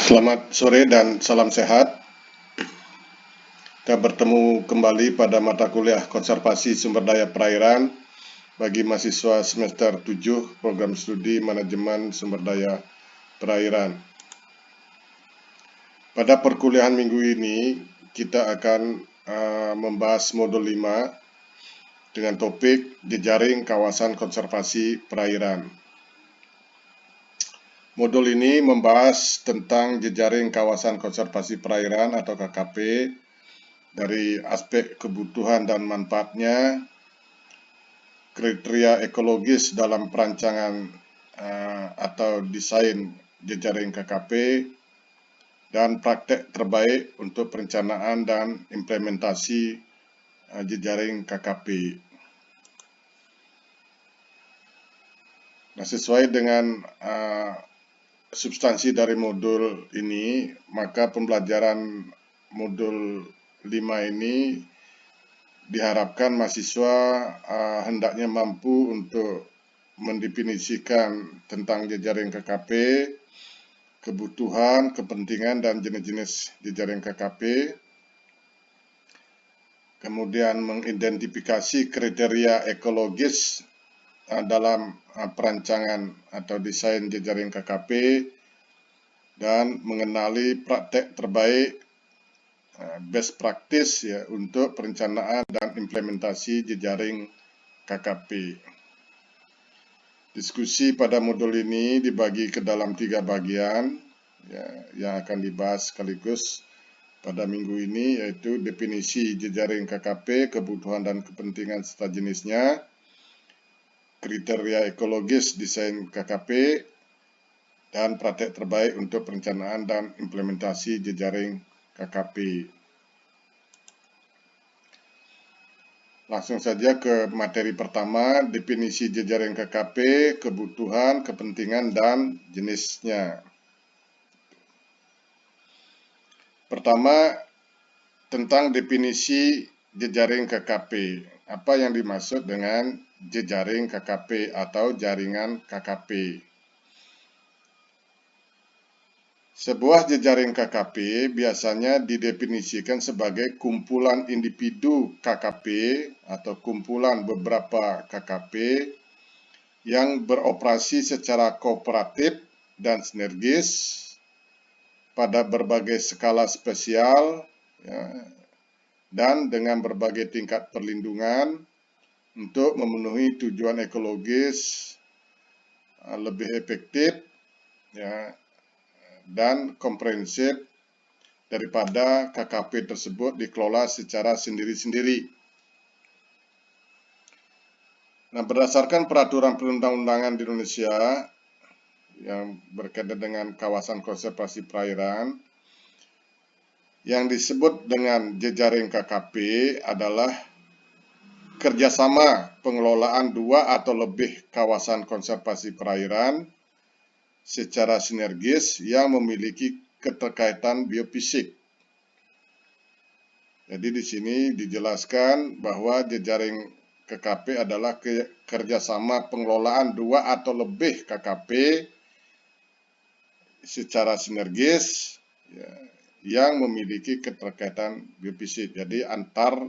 Selamat sore dan salam sehat. Kita bertemu kembali pada mata kuliah Konservasi Sumber Daya Perairan bagi mahasiswa semester 7 Program Studi Manajemen Sumber Daya Perairan. Pada perkuliahan minggu ini, kita akan membahas modul 5 dengan topik jejaring kawasan konservasi perairan. Modul ini membahas tentang jejaring kawasan konservasi perairan atau KKP dari aspek kebutuhan dan manfaatnya, kriteria ekologis dalam perancangan atau desain jejaring KKP, dan praktek terbaik untuk perencanaan dan implementasi jejaring KKP. Nah, sesuai dengan substansi dari modul ini, maka pembelajaran modul 5 ini diharapkan mahasiswa hendaknya mampu untuk mendefinisikan tentang jejaring KKP, kebutuhan, kepentingan, dan jenis-jenis jejaring KKP, kemudian mengidentifikasi kriteria ekologis dalam perancangan atau desain jejaring KKP, dan mengenali praktek terbaik best practice ya untuk perencanaan dan implementasi jejaring KKP. Diskusi pada modul ini dibagi ke dalam 3 bagian ya, yang akan dibahas sekaligus pada minggu ini, yaitu definisi jejaring KKP, kebutuhan dan kepentingan serta jenisnya, kriteria ekologis desain KKP, dan praktek terbaik untuk perencanaan dan implementasi jejaring KKP. Langsung saja ke materi pertama, definisi jejaring KKP, kebutuhan, kepentingan, dan jenisnya. Pertama, tentang definisi jejaring KKP. Apa yang dimaksud dengan jejaring KKP atau jaringan KKP? Sebuah jejaring KKP biasanya didefinisikan sebagai kumpulan individu KKP atau kumpulan beberapa KKP yang beroperasi secara kooperatif dan sinergis pada berbagai skala spesial ya, dan dengan berbagai tingkat perlindungan untuk memenuhi tujuan ekologis lebih efektif ya, dan komprehensif daripada KKP tersebut dikelola secara sendiri-sendiri. Nah, berdasarkan peraturan perundang-undangan di Indonesia yang berkaitan dengan kawasan konservasi perairan, yang disebut dengan jejaring KKP adalah kerjasama pengelolaan 2 atau lebih kawasan konservasi perairan secara sinergis yang memiliki keterkaitan biofisik. Jadi di sini dijelaskan bahwa jejaring KKP adalah kerjasama pengelolaan 2 atau lebih KKP secara sinergis ya, yang memiliki keterkaitan biofisik. Jadi antar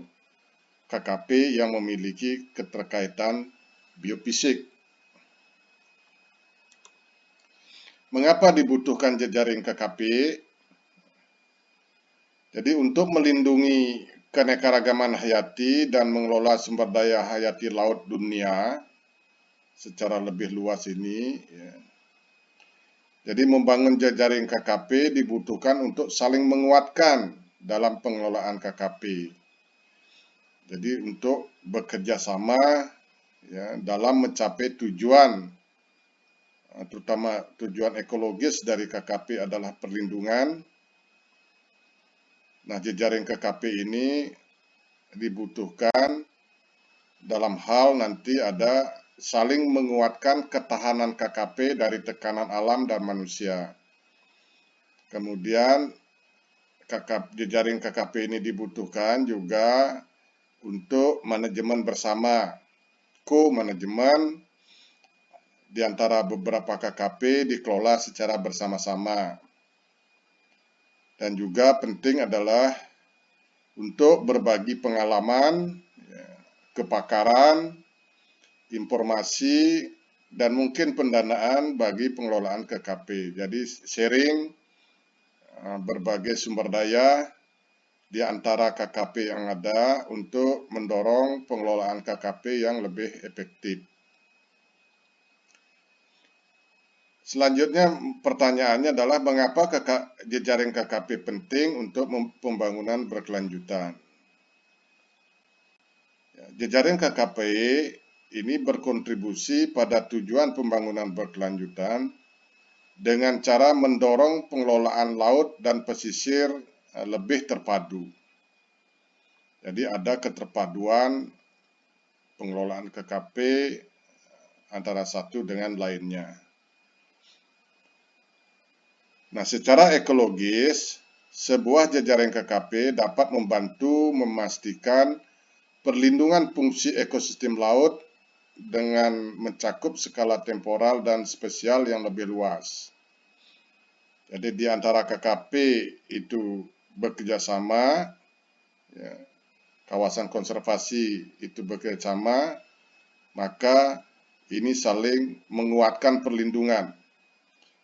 KKP yang memiliki keterkaitan biofisik. Mengapa dibutuhkan jejaring KKP? Jadi untuk melindungi keanekaragaman hayati dan mengelola sumber daya hayati laut dunia secara lebih luas ini ya. Jadi membangun jejaring KKP dibutuhkan untuk saling menguatkan dalam pengelolaan KKP. Jadi untuk bekerja sama ya, dalam mencapai tujuan, terutama tujuan ekologis dari KKP adalah perlindungan. Nah, jejaring KKP ini dibutuhkan dalam hal nanti ada saling menguatkan ketahanan KKP dari tekanan alam dan manusia. Kemudian jejaring KKP ini dibutuhkan juga untuk manajemen bersama, co-manajemen di antara beberapa KKP dikelola secara bersama-sama. Dan juga penting adalah untuk berbagi pengalaman, kepakaran, informasi, dan mungkin pendanaan bagi pengelolaan KKP. Jadi sharing berbagai sumber daya di antara KKP yang ada untuk mendorong pengelolaan KKP yang lebih efektif. Selanjutnya pertanyaannya adalah mengapa jejaring KKP penting untuk pembangunan berkelanjutan. Jejaring KKP ini berkontribusi pada tujuan pembangunan berkelanjutan dengan cara mendorong pengelolaan laut dan pesisir lebih terpadu. Jadi ada keterpaduan pengelolaan KKP antara satu dengan lainnya. Nah, secara ekologis, sebuah jejaring KKP dapat membantu memastikan perlindungan fungsi ekosistem laut dengan mencakup skala temporal dan spesial yang lebih luas. Jadi di antara KKP itu bekerjasama, kawasan konservasi itu bekerjasama, maka ini saling menguatkan perlindungan.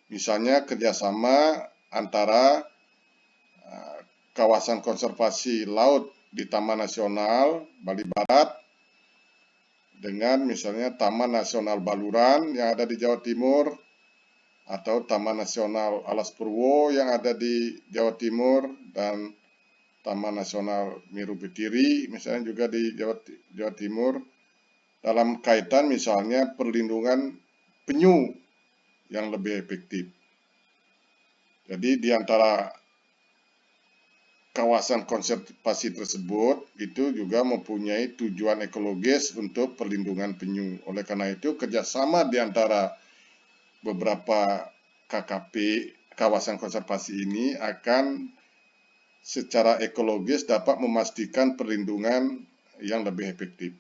Misalnya kerjasama antara kawasan konservasi laut di Taman Nasional Bali Barat dengan misalnya Taman Nasional Baluran yang ada di Jawa Timur atau Taman Nasional Alas Purwo yang ada di Jawa Timur dan Taman Nasional Meru Betiri misalnya juga di Jawa Timur dalam kaitan misalnya perlindungan penyu yang lebih efektif. Jadi di antara kawasan konservasi tersebut itu juga mempunyai tujuan ekologis untuk perlindungan penyu. Oleh karena itu kerjasama di antara beberapa KKP kawasan konservasi ini akan secara ekologis dapat memastikan perlindungan yang lebih efektif.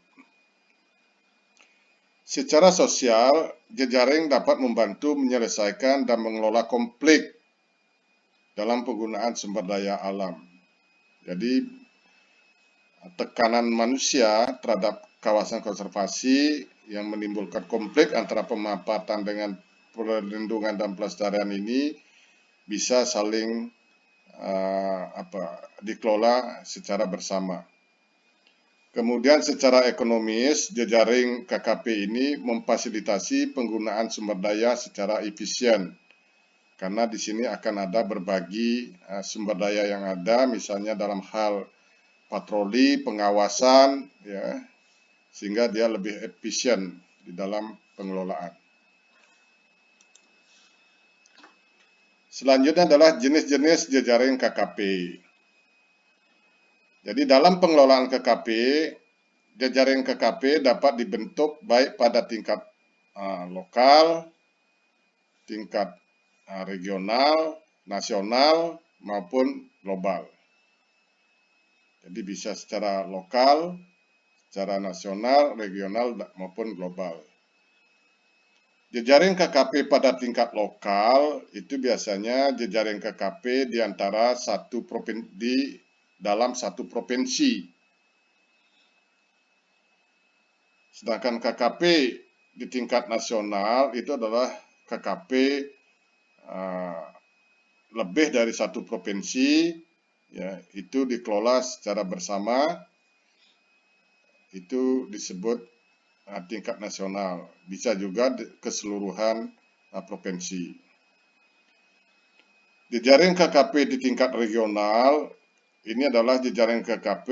Secara sosial, jejaring dapat membantu menyelesaikan dan mengelola konflik dalam penggunaan sumber daya alam. Jadi, tekanan manusia terhadap kawasan konservasi yang menimbulkan konflik antara pemanfaatan dengan perlindungan dan pelestarian ini bisa saling dikelola secara bersama. Kemudian secara ekonomis, jejaring KKP ini memfasilitasi penggunaan sumber daya secara efisien. Karena di sini akan ada berbagi sumber daya yang ada, misalnya dalam hal patroli, pengawasan, ya, sehingga dia lebih efisien di dalam pengelolaan. Selanjutnya adalah jenis-jenis jejaring KKP. Jadi dalam pengelolaan KKP, jejaring KKP dapat dibentuk baik pada tingkat lokal, tingkat regional, nasional, maupun global. Jadi bisa secara lokal, secara nasional, regional, maupun global. Jejaring KKP pada tingkat lokal itu biasanya jejaring KKP di antara dalam satu provinsi. Sedangkan KKP di tingkat nasional itu adalah KKP lebih dari satu provinsi, ya, itu dikelola secara bersama, itu disebut tingkat nasional. Bisa juga keseluruhan provinsi. Jejaring KKP di tingkat regional ini adalah jejaring KKP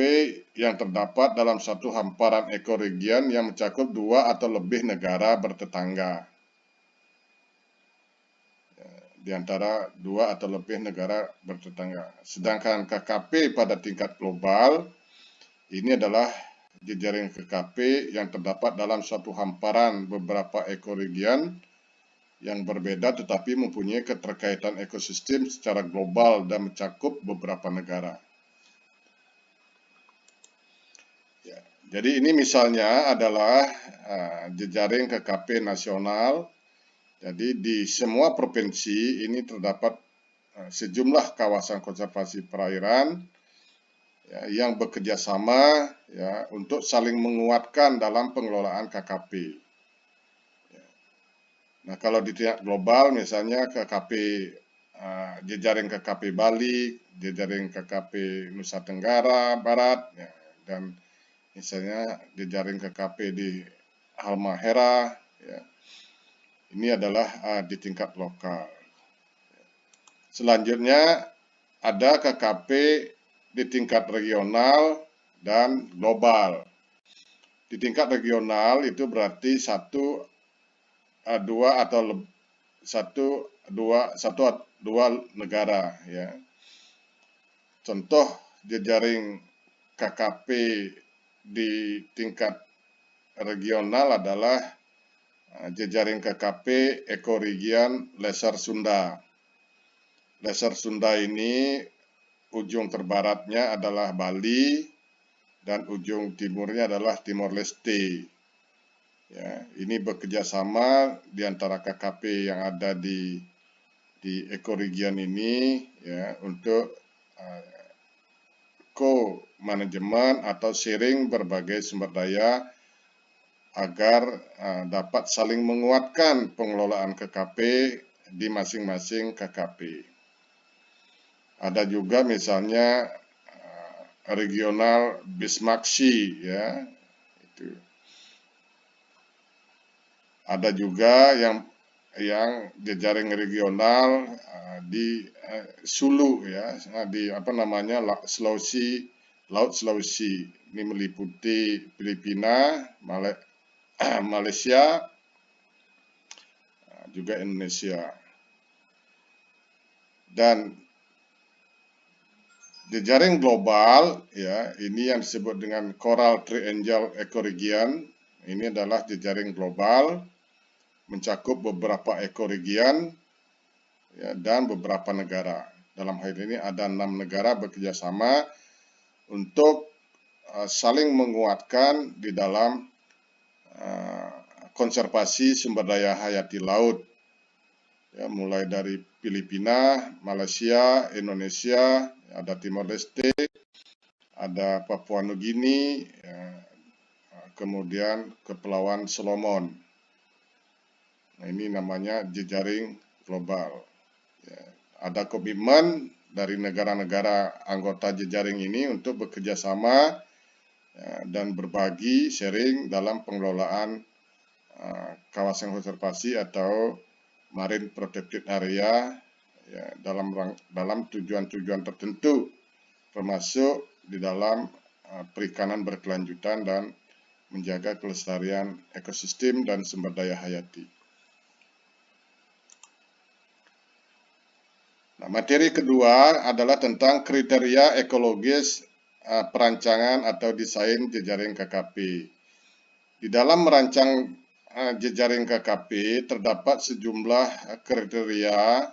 yang terdapat dalam satu hamparan ekoregion yang mencakup 2 atau lebih negara bertetangga. Di antara 2 atau lebih negara bertetangga. Sedangkan KKP pada tingkat global ini adalah jejaring KKP yang terdapat dalam satu hamparan beberapa ekoregion yang berbeda tetapi mempunyai keterkaitan ekosistem secara global dan mencakup beberapa negara. Jadi ini misalnya adalah jejaring KKP nasional. Jadi di semua provinsi ini terdapat sejumlah kawasan konservasi perairan ya, yang bekerja sama ya, untuk saling menguatkan dalam pengelolaan KKP. Nah, kalau di tingkat global misalnya KKP jejaring KKP Bali, jejaring KKP Nusa Tenggara Barat, ya, dan misalnya jejaring KKP di Halmahera, ya, ini adalah di tingkat lokal. Selanjutnya ada KKP di tingkat regional dan global. Di tingkat regional itu berarti dua negara ya. Contoh jejaring KKP di tingkat regional adalah jejaring KKP ekoregion Lesser Sunda. Lesser Sunda ini ujung terbaratnya adalah Bali dan ujung timurnya adalah Timor Leste. Ya, ini bekerja sama di antara KKP yang ada di ekoregion ini ya, untuk co-manajemen atau sharing berbagai sumber daya agar dapat saling menguatkan pengelolaan KKP di masing-masing KKP. Ada juga misalnya regional Bismaksi ya, itu. Ada juga yang jejaring regional di Sulu ya, di Sulawesi, Laut Sulawesi. Ini meliputi Filipina, Malaysia, juga Indonesia. Dan jejaring global ya, ini yang disebut dengan Coral Triangle Ecoregion. Ini adalah jejaring global mencakup beberapa ekoregion ya, dan beberapa negara. Dalam hal ini ada 6 negara bekerja sama untuk saling menguatkan di dalam konservasi sumber daya hayati laut. Ya, mulai dari Filipina, Malaysia, Indonesia, ada Timor Leste, ada Papua Nugini, ya, kemudian Kepulauan Solomon. Nah, ini namanya jejaring global. Ya, ada komitmen dari negara-negara anggota jejaring ini untuk bekerja sama ya, dan berbagi sharing dalam pengelolaan kawasan konservasi atau marine protected area ya, dalam tujuan-tujuan tertentu, termasuk di dalam perikanan berkelanjutan dan menjaga kelestarian ekosistem dan sumber daya hayati. Nah, materi kedua adalah tentang kriteria ekologis perancangan atau desain jejaring KKP. Di dalam merancang jejaring KKP terdapat sejumlah kriteria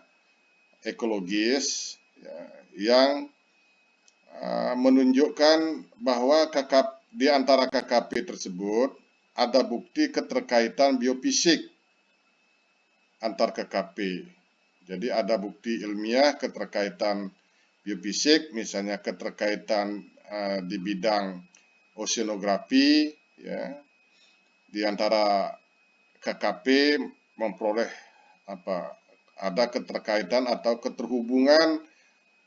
ekologis ya, yang menunjukkan bahwa di antara KKP tersebut ada bukti keterkaitan biofisik antar KKP. Jadi ada bukti ilmiah keterkaitan biofisik, misalnya keterkaitan di bidang oceanografi, ya, di antara KKP memperoleh ada keterkaitan atau keterhubungan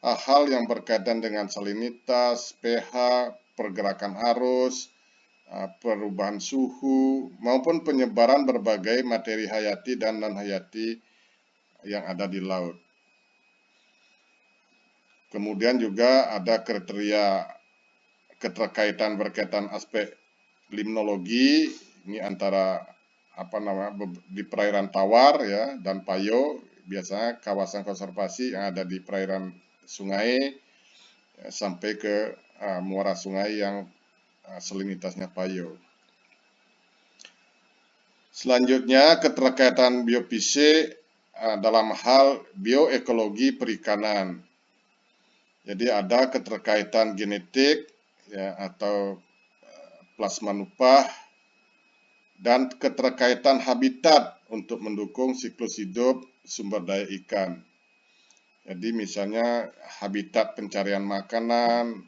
hal yang berkaitan dengan salinitas, pH, pergerakan arus, perubahan suhu, maupun penyebaran berbagai materi hayati dan non-hayati yang ada di laut. Kemudian juga ada kriteria keterkaitan berkaitan aspek limnologi, ini antara di perairan tawar ya dan payo, biasanya kawasan konservasi yang ada di perairan sungai ya, sampai ke muara sungai yang salinitasnya payo. Selanjutnya keterkaitan biofisik dalam hal bioekologi perikanan. Jadi ada keterkaitan genetik ya, atau plasma nupah dan keterkaitan habitat untuk mendukung siklus hidup sumber daya ikan. Jadi misalnya habitat pencarian makanan,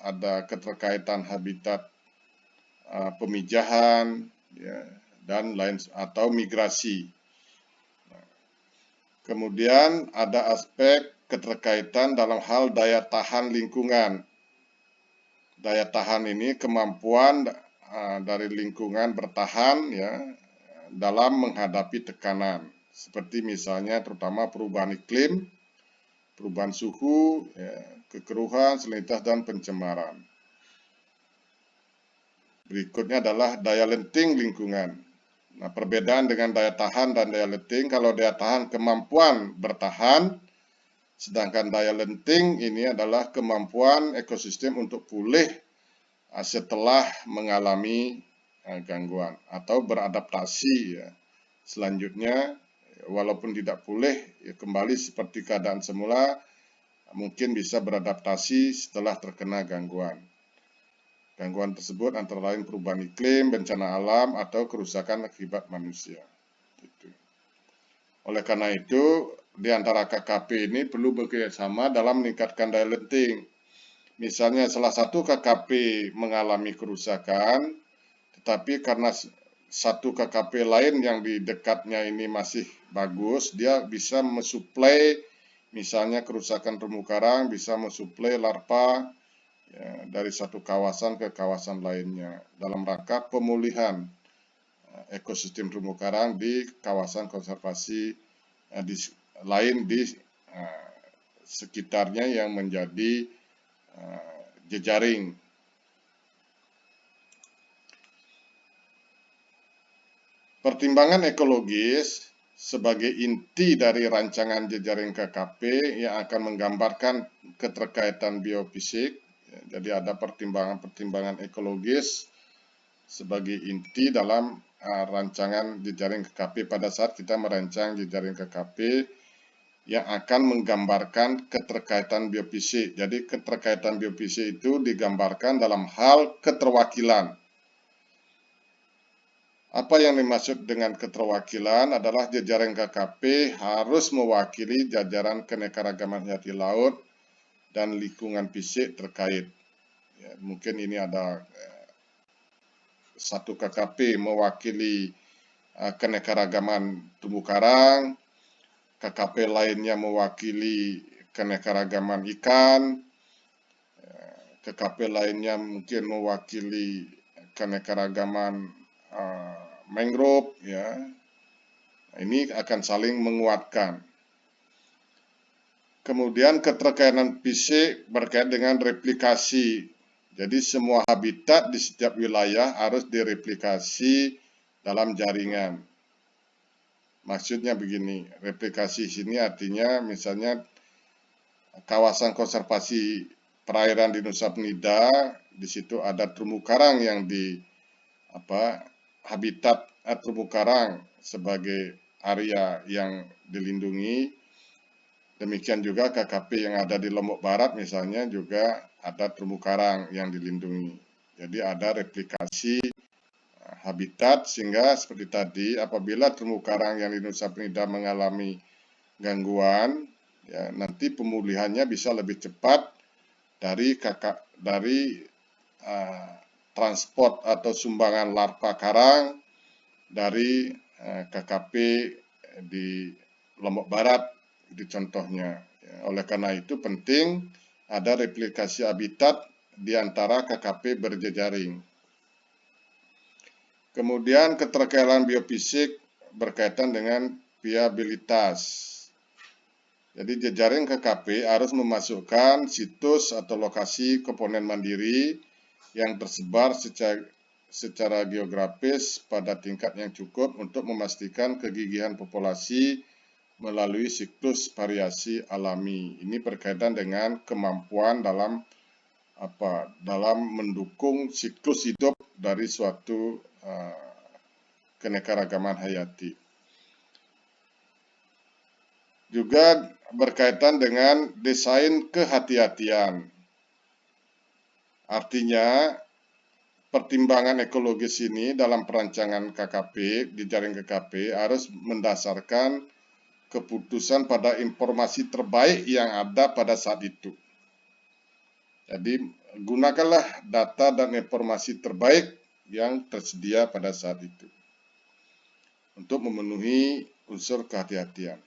ada keterkaitan habitat pemijahan, ya, dan lain atau migrasi. Kemudian ada aspek keterkaitan dalam hal daya tahan lingkungan. Daya tahan ini kemampuan dari lingkungan bertahan ya dalam menghadapi tekanan, seperti misalnya terutama perubahan iklim, perubahan suhu, ya, kekeruhan, salinitas, dan pencemaran. Berikutnya adalah daya lenting lingkungan. Nah, perbedaan dengan daya tahan dan daya lenting, kalau daya tahan kemampuan bertahan, sedangkan daya lenting ini adalah kemampuan ekosistem untuk pulih setelah mengalami gangguan atau beradaptasi ya. Selanjutnya, walaupun tidak pulih, ya kembali seperti keadaan semula, mungkin bisa beradaptasi setelah terkena gangguan. Gangguan tersebut antara lain perubahan iklim, bencana alam, atau kerusakan akibat manusia. Gitu. Oleh karena itu, di antara KKP ini perlu bekerjasama dalam meningkatkan daya lenting. Misalnya salah satu KKP mengalami kerusakan, tetapi karena satu KKP lain yang di dekatnya ini masih bagus, dia bisa mensuplai misalnya kerusakan terumbu karang, bisa mensuplai larva ya, dari satu kawasan ke kawasan lainnya dalam rangka pemulihan ekosistem terumbu karang di kawasan konservasi lain di sekitarnya yang menjadi jejaring. Pertimbangan ekologis sebagai inti dari rancangan jejaring KKP yang akan menggambarkan keterkaitan biofisik. Jadi ada pertimbangan-pertimbangan ekologis sebagai inti dalam rancangan jejaring KKP pada saat kita merancang jejaring KKP yang akan menggambarkan keterkaitan biofisik. Jadi keterkaitan biofisik itu digambarkan dalam hal keterwakilan. Apa yang dimaksud dengan keterwakilan adalah jejaring KKP harus mewakili jajaran keanekaragaman hayati laut dan lingkungan fisik terkait. Ya, mungkin ini ada satu KKP mewakili keanekaragaman terumbu karang, KKP lainnya mewakili keanekaragaman ikan, KKP lainnya mungkin mewakili keanekaragaman mangrove ya. Ini akan saling menguatkan. Kemudian keterkaitan fisik berkait dengan replikasi. Jadi semua habitat di setiap wilayah harus direplikasi dalam jaringan. Maksudnya begini, replikasi sini artinya misalnya kawasan konservasi perairan di Nusa Penida, di situ ada terumbu karang yang habitat terumbu karang sebagai area yang dilindungi. Demikian juga KKP yang ada di Lombok Barat misalnya juga ada terumbu karang yang dilindungi. Jadi ada replikasi habitat sehingga seperti tadi apabila terumbu karang yang di Nusa Penida mengalami gangguan, ya, nanti pemulihannya bisa lebih cepat dari transport atau sumbangan larva karang dari KKP di Lombok Barat, itu contohnya. Oleh karena itu penting ada replikasi habitat di antara KKP berjejaring. Kemudian keterkaitan biofisik berkaitan dengan viabilitas. Jadi jejaring KKP harus memasukkan situs atau lokasi komponen mandiri yang tersebar secara geografis pada tingkat yang cukup untuk memastikan kegigihan populasi melalui siklus variasi alami. Ini berkaitan dengan kemampuan dalam mendukung siklus hidup dari suatu keanekaragaman hayati. Juga berkaitan dengan desain kehati-hatian. Artinya, pertimbangan ekologis ini dalam perancangan KKP, jejaring KKP harus mendasarkan keputusan pada informasi terbaik yang ada pada saat itu. Jadi, gunakanlah data dan informasi terbaik yang tersedia pada saat itu untuk memenuhi unsur kehati-hatian.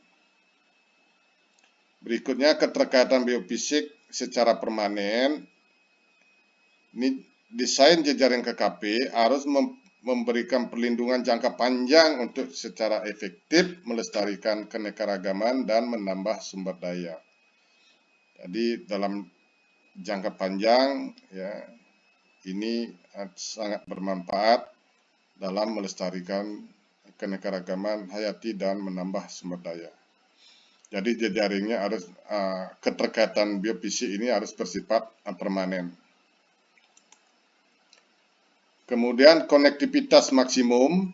Berikutnya, keterkaitan biofisik secara permanen. Ini desain jejaring KKP harus memberikan perlindungan jangka panjang untuk secara efektif melestarikan keanekaragaman dan menambah sumber daya. Jadi dalam jangka panjang ya ini sangat bermanfaat dalam melestarikan keanekaragaman hayati dan menambah sumber daya. Jadi jejaringnya harus keterkaitan biofisik ini harus bersifat permanen. Kemudian konektivitas maksimum,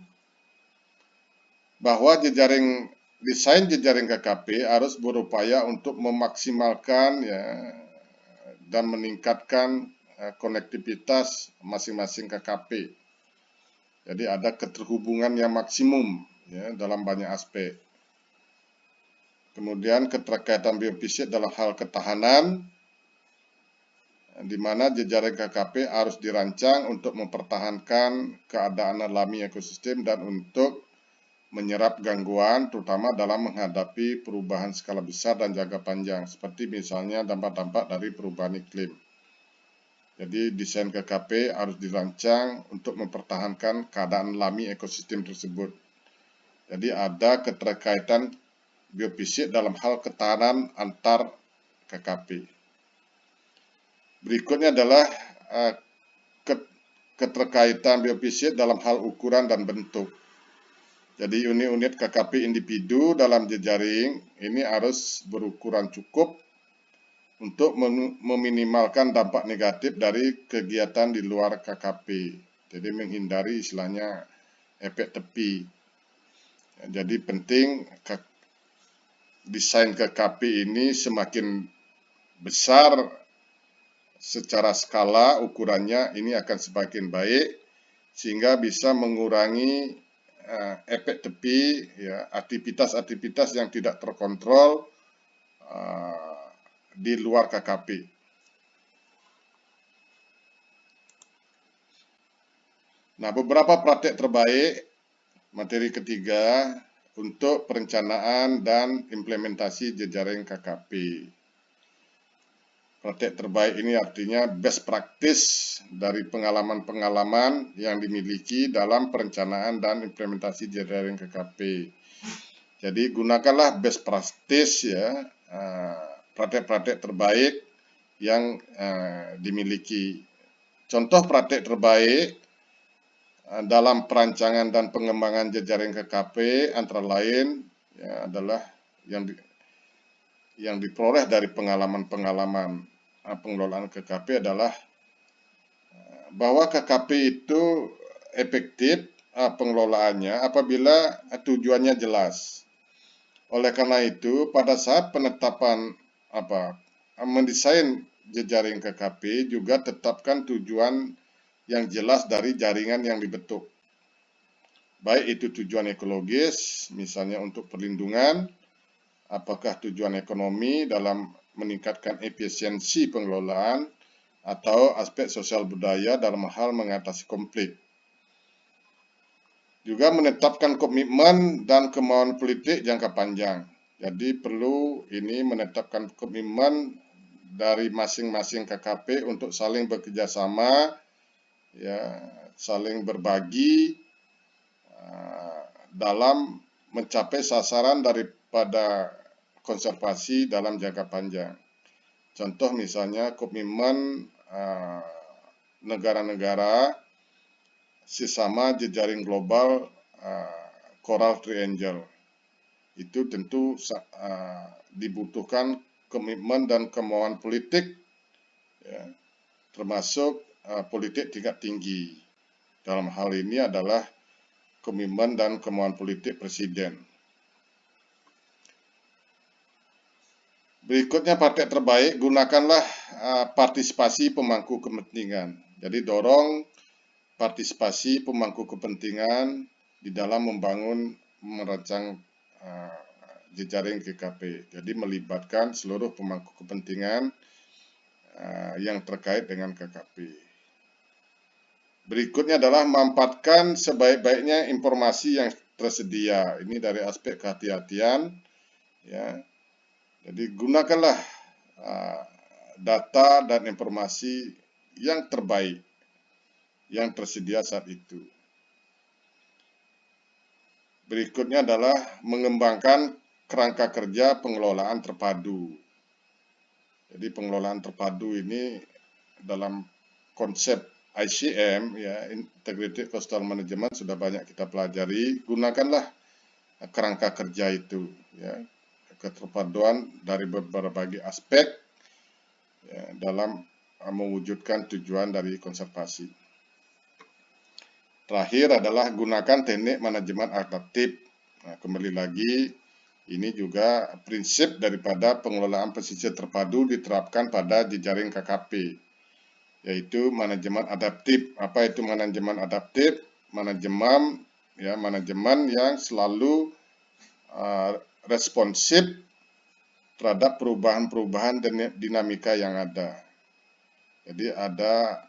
bahwa desain jejaring KKP harus berupaya untuk memaksimalkan ya dan meningkatkan konektivitas masing-masing KKP. Jadi ada keterhubungan yang maksimum ya dalam banyak aspek. Kemudian keterkaitan biofisik dalam hal ketahanan, di mana jejaring KKP harus dirancang untuk mempertahankan keadaan alami ekosistem dan untuk menyerap gangguan, terutama dalam menghadapi perubahan skala besar dan jangka panjang, seperti misalnya dampak-dampak dari perubahan iklim. Jadi desain KKP harus dirancang untuk mempertahankan keadaan alami ekosistem tersebut. Jadi ada keterkaitan biofisik dalam hal ketahanan antar KKP. Berikutnya adalah keterkaitan biofisik dalam hal ukuran dan bentuk. Jadi unit-unit KKP individu dalam jejaring ini harus berukuran cukup untuk meminimalkan dampak negatif dari kegiatan di luar KKP. Jadi menghindari istilahnya efek tepi. Jadi penting desain KKP ini semakin besar secara skala ukurannya ini akan semakin baik sehingga bisa mengurangi efek tepi ya, aktivitas-aktivitas yang tidak terkontrol di luar KKP. Nah, beberapa praktek terbaik materi ketiga untuk perencanaan dan implementasi jejaring KKP. Praktek terbaik ini artinya best practice dari pengalaman-pengalaman yang dimiliki dalam perencanaan dan implementasi jejaring KKP. Jadi gunakanlah best practice ya, praktek-praktek terbaik yang dimiliki. Contoh praktek terbaik dalam perancangan dan pengembangan jejaring KKP antara lain ya, adalah yang diperoleh dari pengalaman-pengalaman pengelolaan KKP adalah bahwa KKP itu efektif pengelolaannya apabila tujuannya jelas. Oleh karena itu, pada saat penetapan mendesain jejaring KKP juga tetapkan tujuan yang jelas dari jaringan yang dibentuk. Baik itu tujuan ekologis, misalnya untuk perlindungan, apakah tujuan ekonomi dalam meningkatkan efisiensi pengelolaan, atau aspek sosial budaya dalam hal mengatasi konflik. Juga menetapkan komitmen dan kemauan politik jangka panjang. Jadi perlu ini menetapkan komitmen dari masing-masing KKP untuk saling bekerjasama, ya, saling berbagi dalam mencapai sasaran daripada konservasi dalam jangka panjang. Contoh misalnya komitmen negara-negara sesama jejaring global Coral Triangle. Itu tentu dibutuhkan komitmen dan kemauan politik, ya, termasuk politik tingkat tinggi. Dalam hal ini adalah komitmen dan kemauan politik presiden. Berikutnya praktek terbaik, gunakanlah partisipasi pemangku kepentingan. Jadi dorong partisipasi pemangku kepentingan di dalam merancang jejaring GKP. Jadi melibatkan seluruh pemangku kepentingan yang terkait dengan KKP. Berikutnya adalah memanfaatkan sebaik-baiknya informasi yang tersedia. Ini dari aspek kehati-hatian, ya. Jadi gunakanlah data dan informasi yang terbaik yang tersedia saat itu. Berikutnya adalah mengembangkan kerangka kerja pengelolaan terpadu. Jadi pengelolaan terpadu ini dalam konsep ICM, ya, Integrated Coastal Management, sudah banyak kita pelajari. Gunakanlah kerangka kerja itu, ya, keterpaduan dari berbagai aspek, ya, dalam mewujudkan tujuan dari konservasi. Terakhir adalah gunakan teknik manajemen adaptif. Nah, kembali lagi, ini juga prinsip daripada pengelolaan pesisir terpadu diterapkan pada jejaring KKP, yaitu manajemen adaptif. Apa itu manajemen adaptif? Manajemen yang selalu responsif terhadap perubahan-perubahan dan dinamika yang ada. Jadi ada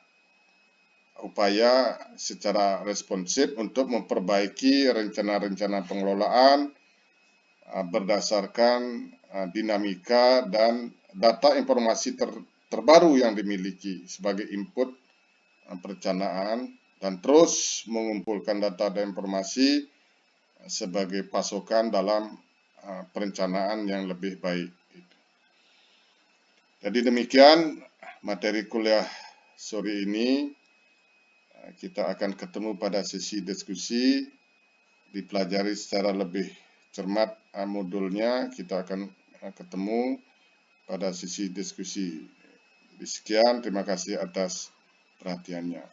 upaya secara responsif untuk memperbaiki rencana-rencana pengelolaan berdasarkan dinamika dan data informasi terbaru yang dimiliki sebagai input perencanaan, dan terus mengumpulkan data dan informasi sebagai pasokan dalam perencanaan yang lebih baik. Jadi demikian materi kuliah sore ini. Kita akan ketemu pada sesi diskusi, dipelajari secara lebih cermat modulnya. Kita akan ketemu pada sesi diskusi. Sekian, terima kasih atas perhatiannya.